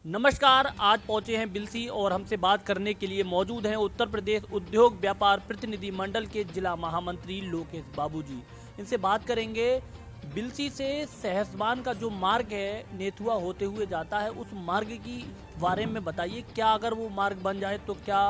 नमस्कार। आज पहुंचे हैं बिलसी और हमसे बात करने के लिए मौजूद हैं उत्तर प्रदेश उद्योग व्यापार प्रतिनिधि मंडल के जिला महामंत्री लोकेश बाबू जी। इनसे बात करेंगे बिलसी से सहसवान का जो मार्ग है नेथुआ होते हुए जाता है, उस मार्ग की बारे में बताइए। क्या अगर वो मार्ग बन जाए तो क्या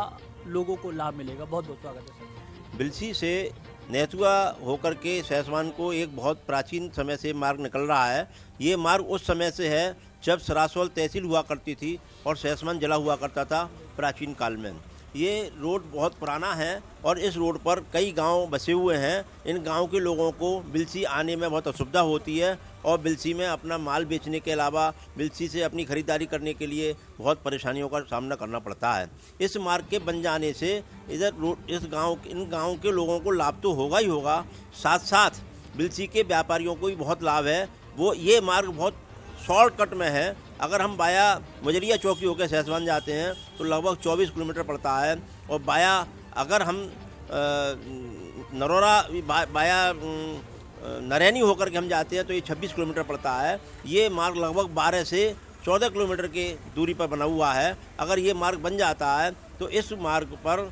लोगों को लाभ मिलेगा? बहुत बहुत स्वागत है सर। बिलसी से नेथुआ होकर के सहसवान को एक बहुत प्राचीन समय से मार्ग निकल रहा है। ये मार्ग उस समय से है जब सरासोल तहसील हुआ करती थी और सहसवान जिला हुआ करता था प्राचीन काल में। ये रोड बहुत पुराना है और इस रोड पर कई गांव बसे हुए हैं। इन गांव के लोगों को बिलसी आने में बहुत असुविधा होती है और बिलसी में अपना माल बेचने के अलावा बिलसी से अपनी खरीदारी करने के लिए बहुत परेशानियों का सामना करना पड़ता है। इस मार्ग के बन जाने से इन गाँव के लोगों को लाभ तो होगा ही होगा, साथ साथ बिलसी के व्यापारियों को भी बहुत लाभ है। ये मार्ग बहुत शॉर्टकट में है। अगर हम बाया मुजरिया चौकी होकर सहसवान जाते हैं तो लगभग 24 किलोमीटर पड़ता है और बाया अगर हम नरोरा बाया नरैनी होकर के हम जाते हैं तो ये 26 किलोमीटर पड़ता है। ये मार्ग लगभग 12 से 14 किलोमीटर के दूरी पर बना हुआ है। अगर ये मार्ग बन जाता है तो इस मार्ग पर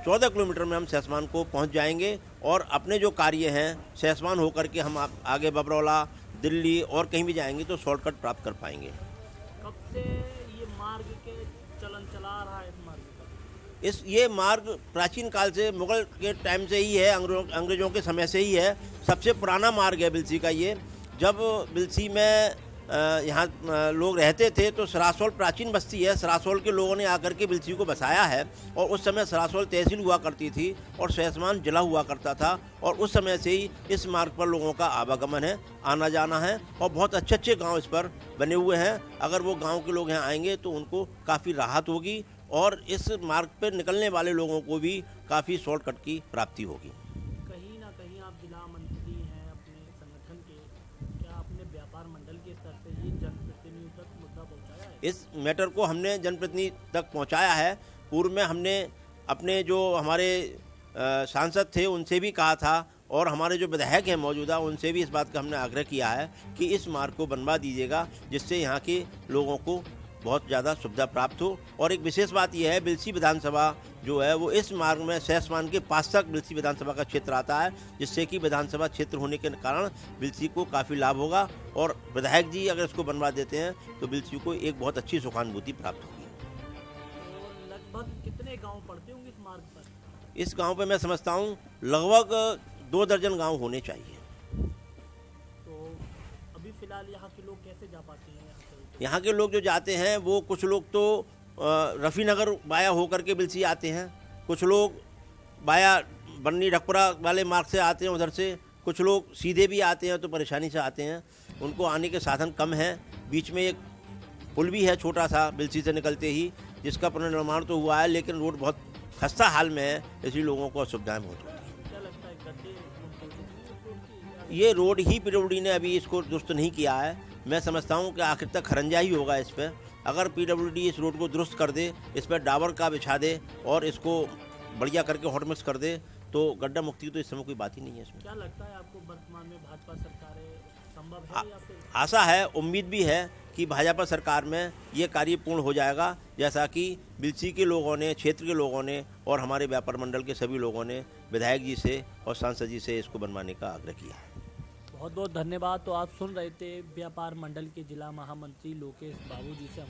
14 किलोमीटर में हम सहसवान को पहुंच जाएंगे और अपने जो कार्य हैं सहसवान होकर के हम आगे बबरौला, दिल्ली और कहीं भी जाएंगे तो शॉर्टकट प्राप्त कर पाएंगे। कब से ये मार्ग के चलन चला रहा है? ये मार्ग प्राचीन काल से, मुगल के टाइम से ही है, अंग्रेजों के समय से ही है। सबसे पुराना मार्ग है बिलसी का ये। जब बिलसी में यहाँ लोग रहते थे तो सरासोल प्राचीन बस्ती है। सरासोल के लोगों ने आकर के बिलसी को बसाया है और उस समय सरासोल तहसील हुआ करती थी और सहसवान जिला हुआ करता था और उस समय से ही इस मार्ग पर लोगों का आवागमन है, आना जाना है और बहुत अच्छे अच्छे गांव इस पर बने हुए हैं। अगर वो गांव के लोग यहाँ आएंगे तो उनको काफ़ी राहत होगी और इस मार्ग पर निकलने वाले लोगों को भी काफ़ी शॉर्टकट की प्राप्ति होगी। कहीं ना कहीं आप जिला मंत्री हैं अपने संगठन के, क्या आपने व्यापार मंडल के स्तर से ये जनप्रतिनिधि तक मुद्दा पहुंचाया है? इस मैटर को हमने जनप्रतिनिधि तक पहुंचाया है। पूर्व में हमने अपने जो हमारे सांसद थे उनसे भी कहा था और हमारे जो विधायक हैं मौजूदा उनसे भी इस बात का हमने आग्रह किया है कि इस मार्ग को बनवा दीजिएगा, जिससे यहाँ के लोगों को बहुत ज़्यादा सुविधा प्राप्त हो। और एक विशेष बात यह है, बिलसी विधानसभा जो है वो इस मार्ग में सहसवान के पास तक बिलसी विधानसभा का क्षेत्र आता है, जिससे कि विधानसभा क्षेत्र होने के कारण बिलसी को काफ़ी लाभ होगा और विधायक जी अगर इसको बनवा देते हैं तो बिलसी को एक बहुत अच्छी सुखानुभूति प्राप्त होगी। तो लगभग कितने गांव पड़ते होंगे इस मार्ग पर? इस गांव पे मैं समझता हूँ लगभग 2 दर्जन गांव होने चाहिए। तो अभी फिलहाल यहाँ के लोग कैसे जा पाते हैं? यहाँ के लोग जो जाते हैं वो कुछ लोग तो रफ़ीनगर बाया होकर के बिलसी आते हैं, कुछ लोग बाया बन्नी ढकपुरा वाले मार्ग से आते हैं उधर से, कुछ लोग सीधे भी आते हैं तो परेशानी से आते हैं, उनको आने के साधन कम हैं। बीच में एक पुल भी है छोटा सा बिलसी से निकलते ही, जिसका पुनर्निर्माण तो हुआ है लेकिन रोड बहुत खस्ता हाल में है, इसलिए लोगों को असुविधाएँ बहुत होती हैं। क्या लगता है गड्ढे ये रोड ही पीडब्ल्यूडी ने अभी इसको दुरुस्त नहीं किया है। मैं समझता हूँ कि आखिर तक खरंजा ही होगा इस पर। अगर पीडब्ल्यूडी इस रोड को दुरुस्त कर दे, इस पर डाबर का बिछा दे और इसको बढ़िया करके हॉट मिक्स कर दे तो गड्ढा मुक्ति तो इस समय कोई बात ही नहीं है इसमें। क्या लगता है आपको वर्तमान में भाजपा सरकारें संभव है या फिर? आशा है, उम्मीद भी है कि भाजपा सरकार में ये कार्य पूर्ण हो जाएगा, जैसा कि बिलसी के लोगों ने, क्षेत्र के लोगों ने और हमारे व्यापार मंडल के सभी लोगों ने विधायक जी से और सांसद जी से इसको बनवाने का आग्रह किया है। बहुत बहुत धन्यवाद। तो आप सुन रहे थे व्यापार मंडल के जिला महामंत्री लोकेश बाबू जी से।